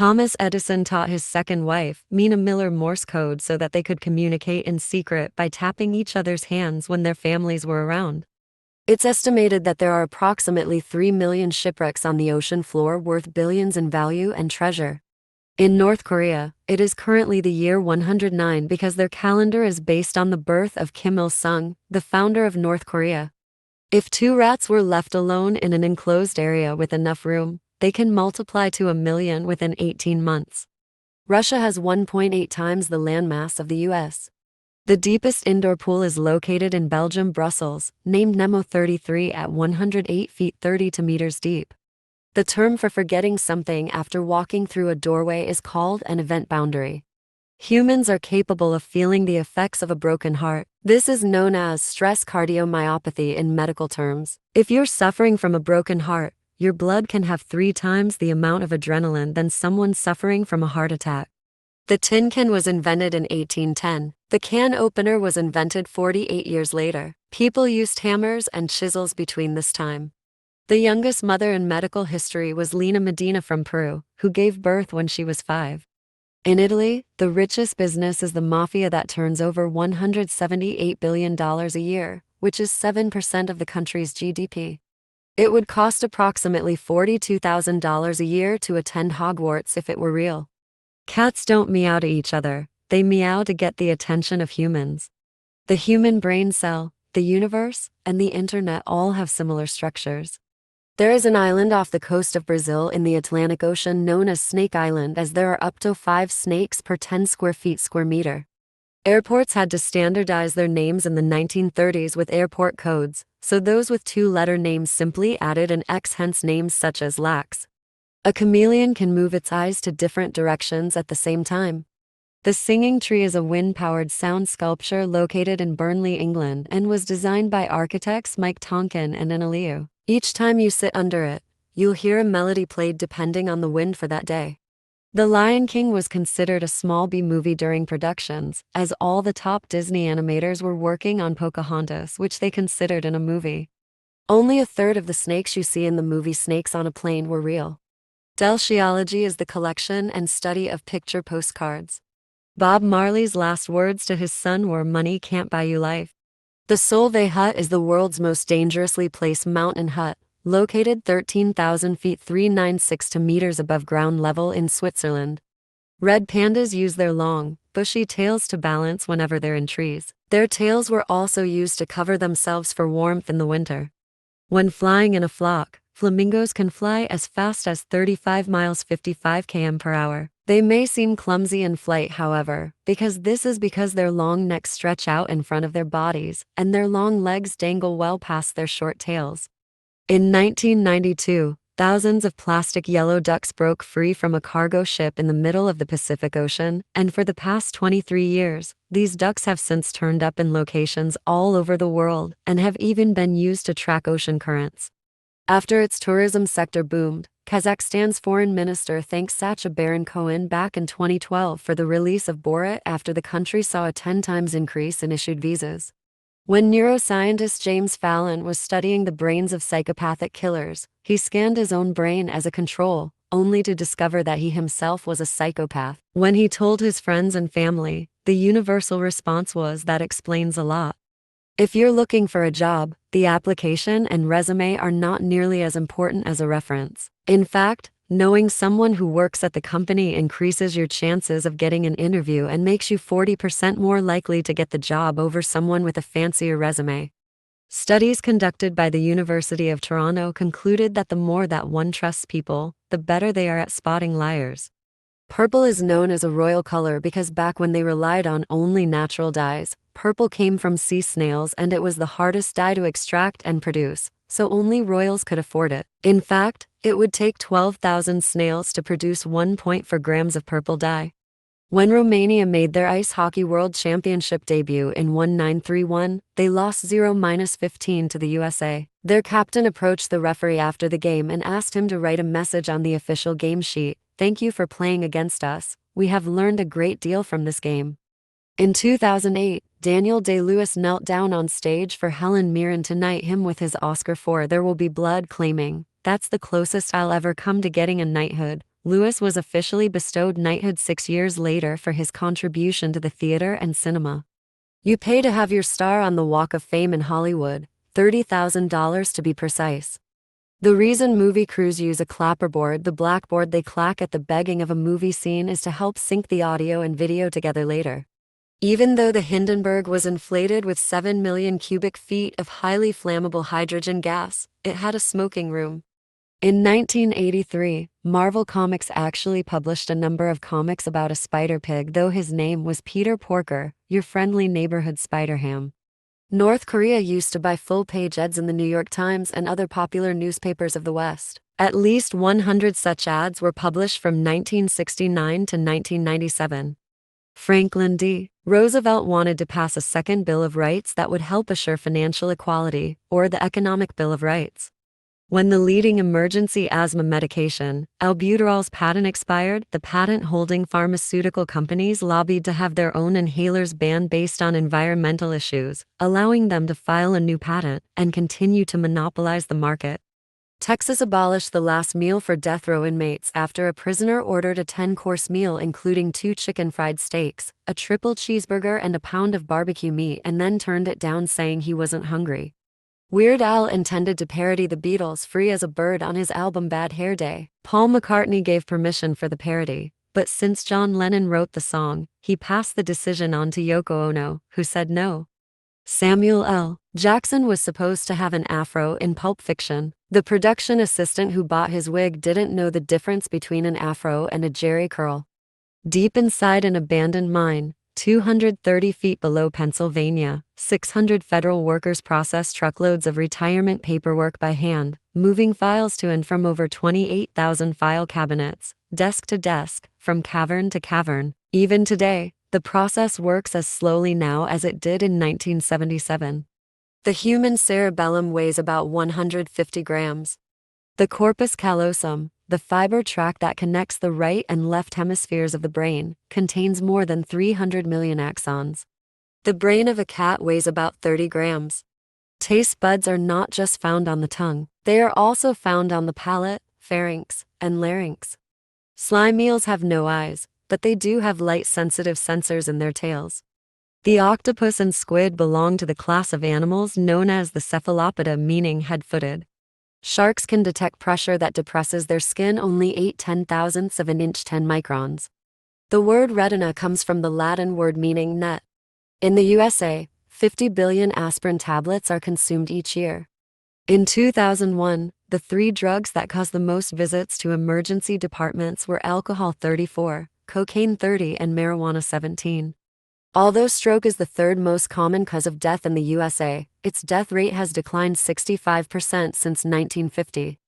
Thomas Edison taught his second wife, Mina Miller, Morse code so that they could communicate in secret by tapping each other's hands when their families were around. It's estimated that there are approximately 3 million shipwrecks on the ocean floor worth billions in value and treasure. In North Korea, it is currently the year 109 because their calendar is based on the birth of Kim Il-sung, the founder of North Korea. If 2 rats were left alone in an enclosed area with enough room, they can multiply to 1 million within 18 months. Russia has 1.8 times the landmass of the US. The deepest indoor pool is located in Belgium, Brussels, named Nemo 33 at 108 feet 32 meters deep. The term for forgetting something after walking through a doorway is called an event boundary. Humans are capable of feeling the effects of a broken heart. This is known as stress cardiomyopathy in medical terms. If you're suffering from a broken heart, your blood can have 3 times the amount of adrenaline than someone suffering from a heart attack. The tin can was invented in 1810. The can opener was invented 48 years later. People used hammers and chisels between this time. The youngest mother in medical history was Lina Medina from Peru, who gave birth when she was 5. In Italy, the richest business is the mafia that turns over $178 billion a year, which is 7% of the country's GDP. It would cost approximately $42,000 a year to attend Hogwarts if it were real. Cats don't meow to each other, they meow to get the attention of humans. The human brain cell, the universe, and the internet all have similar structures. There is an island off the coast of Brazil in the Atlantic Ocean known as Snake Island, as there are up to 5 snakes per 10 square feet square meter. Airports had to standardize their names in the 1930s with airport codes, so those with 2-letter names simply added an X, hence names such as Lax. A chameleon can move its eyes to different directions at the same time. The Singing Tree is a wind-powered sound sculpture located in Burnley, England, and was designed by architects Mike Tonkin and Anna Liu. Each time you sit under it, you'll hear a melody played depending on the wind for that day. The Lion King was considered a small B movie during productions, as all the top Disney animators were working on Pocahontas, which they considered in a movie. Only a third of the snakes you see in the movie Snakes on a Plane were real. Delciology is the collection and study of picture postcards. Bob Marley's last words to his son were, "Money can't buy you life." The Solvay Hut is the world's most dangerously placed mountain hut, located 13,000 feet 396 meters above ground level in Switzerland. Red pandas use their long, bushy tails to balance whenever they're in trees. Their tails were also used to cover themselves for warmth in the winter. When flying in a flock, flamingos can fly as fast as 35 miles 55 km per hour. They may seem clumsy in flight, however, because their long necks stretch out in front of their bodies, and their long legs dangle well past their short tails. In 1992, thousands of plastic yellow ducks broke free from a cargo ship in the middle of the Pacific Ocean, and for the past 23 years, these ducks have since turned up in locations all over the world, and have even been used to track ocean currents. After its tourism sector boomed, Kazakhstan's foreign minister thanked Sacha Baron Cohen back in 2012 for the release of Borat after the country saw a 10 times increase in issued visas. When neuroscientist James Fallon was studying the brains of psychopathic killers, he scanned his own brain as a control, only to discover that he himself was a psychopath. When he told his friends and family, the universal response was, "That explains a lot." If you're looking for a job, the application and resume are not nearly as important as a reference. In fact, knowing someone who works at the company increases your chances of getting an interview and makes you 40% more likely to get the job over someone with a fancier resume. Studies conducted by the University of Toronto concluded that the more that one trusts people, the better they are at spotting liars. Purple is known as a royal color because back when they relied on only natural dyes, purple came from sea snails and it was the hardest dye to extract and produce, so only royals could afford it. In fact, it would take 12,000 snails to produce 1.4 grams of purple dye. When Romania made their Ice Hockey World Championship debut in 1931, they lost 0-15 to the USA. Their captain approached the referee after the game and asked him to write a message on the official game sheet. "Thank you for playing against us. We have learned a great deal from this game." In 2008, Daniel Day-Lewis knelt down on stage for Helen Mirren to knight him with his Oscar for There Will Be Blood, claiming, "That's the closest I'll ever come to getting a knighthood. Lewis was officially bestowed knighthood 6 years later for his contribution to the theater and cinema. You pay to have your star on the Walk of Fame in Hollywood, $30,000 to be precise. The reason movie crews use a clapperboard, the blackboard they clack at the beginning of a movie scene, is to help sync the audio and video together later. Even though the Hindenburg was inflated with 7 million cubic feet of highly flammable hydrogen gas, it had a smoking room. In 1983, Marvel Comics actually published a number of comics about a spider pig, though his name was Peter Porker, your friendly neighborhood Spider-Ham. North Korea used to buy full-page ads in the New York Times and other popular newspapers of the West. At least 100 such ads were published from 1969 to 1997. Franklin D. Roosevelt wanted to pass a second Bill of Rights that would help assure financial equality, or the Economic Bill of Rights. When the leading emergency asthma medication, albuterol's patent expired, the patent-holding pharmaceutical companies lobbied to have their own inhalers banned based on environmental issues, allowing them to file a new patent and continue to monopolize the market. Texas abolished the last meal for death row inmates after a prisoner ordered a 10-course meal including 2 chicken fried steaks, a triple cheeseburger and a pound of barbecue meat, and then turned it down saying he wasn't hungry. Weird Al intended to parody the Beatles' Free as a Bird on his album Bad Hair Day. Paul McCartney gave permission for the parody, but since John Lennon wrote the song, he passed the decision on to Yoko Ono, who said no. Samuel L. Jackson was supposed to have an afro in Pulp Fiction. The production assistant who bought his wig didn't know the difference between an afro and a jerry curl. Deep inside an abandoned mine, 230 feet below Pennsylvania, 600 federal workers process truckloads of retirement paperwork by hand, moving files to and from over 28,000 file cabinets, desk to desk, from cavern to cavern. Even today, the process works as slowly now as it did in 1977. The human cerebellum weighs about 150 grams. The corpus callosum, the fiber tract that connects the right and left hemispheres of the brain, contains more than 300 million axons. The brain of a cat weighs about 30 grams. Taste buds are not just found on the tongue, they are also found on the palate, pharynx, and larynx. Slime eels have no eyes, but they do have light-sensitive sensors in their tails. The octopus and squid belong to the class of animals known as the cephalopoda, meaning head-footed. Sharks can detect pressure that depresses their skin only 8/10,000ths of an inch, 10 microns. The word retina comes from the Latin word meaning net. In the USA, 50 billion aspirin tablets are consumed each year. In 2001, the 3 drugs that caused the most visits to emergency departments were alcohol 34, cocaine 30, and marijuana 17. Although stroke is the 3rd most common cause of death in the USA, its death rate has declined 65% since 1950.